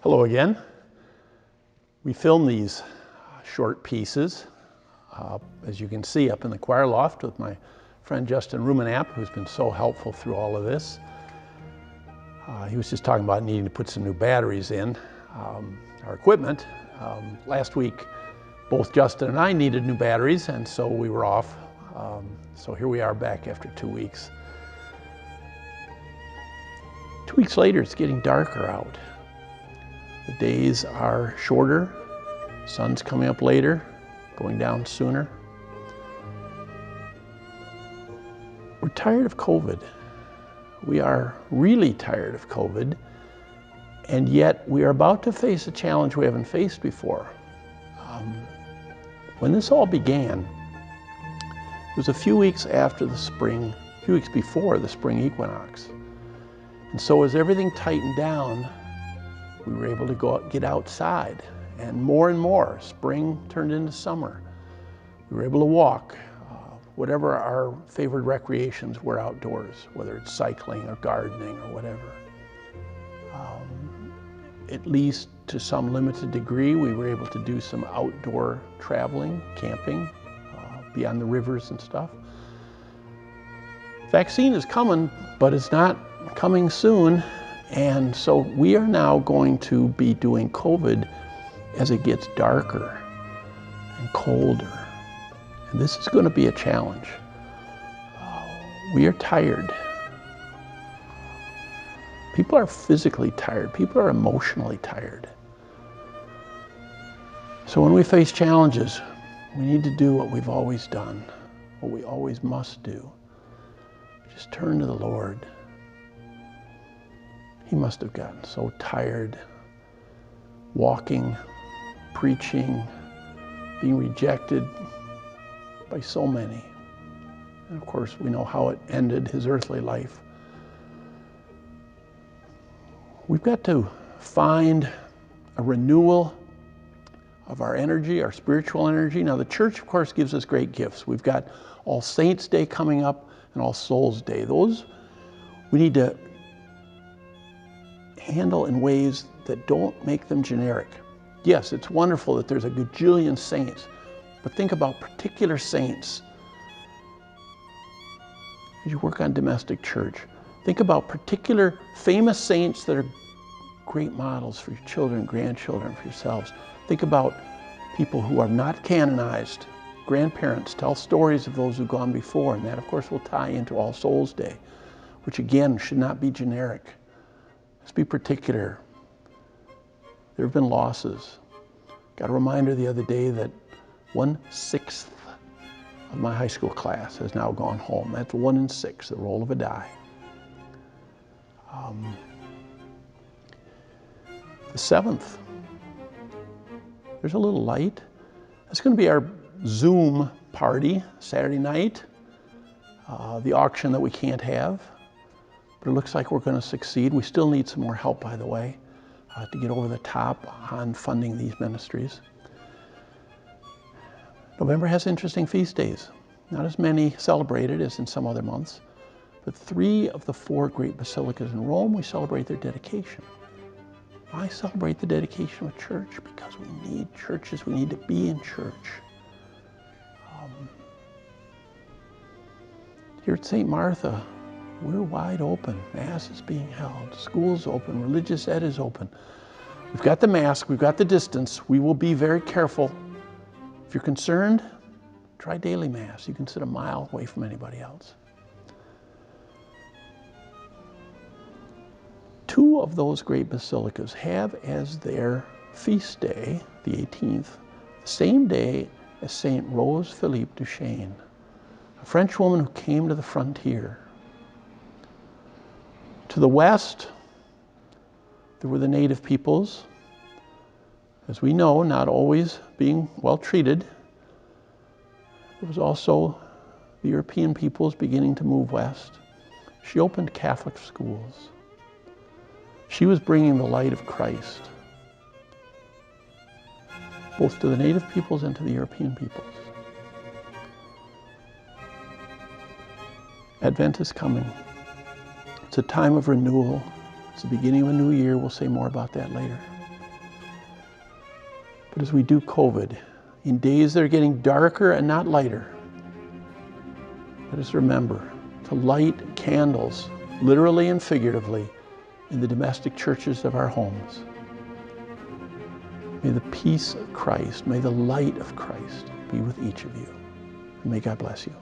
Hello again. We film these short pieces, as you can see, up in the choir loft with my friend Justin Rumenap, who's been so helpful through all of this. He was just talking about needing to put some new batteries in our equipment. Last week, both Justin and I needed new batteries, and so we were off. So here we are back after 2 weeks. 2 weeks later, it's getting darker out. The days are shorter, sun's coming up later, going down sooner. We're tired of COVID. We are really tired of COVID, and yet we are about to face a challenge we haven't faced before. When this all began, it was a few weeks before the spring equinox. And so as everything tightened down, we were able to get outside, and more, spring turned into summer. We were able to walk. Whatever our favorite recreations were outdoors, whether it's cycling or gardening or whatever. At least to some limited degree, we were able to do some outdoor traveling, camping, beyond the rivers and stuff. Vaccine is coming, but it's not coming soon. And so we are now going to be doing COVID as it gets darker and colder. And this is going to be a challenge. We are tired. People are physically tired. People are emotionally tired. So when we face challenges, we need to do what we've always done, what we always must do. Just turn to the Lord. He must have gotten so tired walking, preaching, being rejected by so many. And of course, we know how it ended his earthly life. We've got to find a renewal of our energy, our spiritual energy. Now, the church, of course, gives us great gifts. We've got All Saints' Day coming up and All Souls' Day. Those we need to handle in ways that don't make them generic. Yes, it's wonderful that there's a gajillion saints, but think about particular saints. As you work on domestic church, think about particular famous saints that are great models for your children, grandchildren, for yourselves. Think about people who are not canonized. Grandparents, tell stories of those who've gone before, and that, of course, will tie into All Souls' Day, which again should not be generic. Let's be particular. There have been losses. Got a reminder the other day that 1/6 of my high school class has now gone home. That's 1 in 6, the roll of a die. The 7th, there's a little light. It's going to be our Zoom party Saturday night, the auction that we can't have. But it looks like we're going to succeed. We still need some more help, by the way, to get over the top on funding these ministries. November has interesting feast days. Not as many celebrated as in some other months, but 3 of the 4 great basilicas in Rome, we celebrate their dedication. I celebrate the dedication of church because we need churches. We need to be in church. Here at St. Martha, we're wide open. Mass is being held. School's open. Religious ed is open. We've got the mask. We've got the distance. We will be very careful. If you're concerned, try daily Mass. You can sit a mile away from anybody else. 2 of those great basilicas have as their feast day, the 18th, the same day as Saint Rose Philippe Duchesne, a French woman who came to the frontier. To the west, there were the native peoples, as we know, not always being well treated. There was also the European peoples beginning to move west. She opened Catholic schools. She was bringing the light of Christ, both to the native peoples and to the European peoples. Advent is coming. It's a time of renewal. It's the beginning of a new year. We'll say more about that later. But as we do COVID, in days that are getting darker and not lighter, let us remember to light candles, literally and figuratively, in the domestic churches of our homes. May the peace of Christ, may the light of Christ be with each of you. And may God bless you.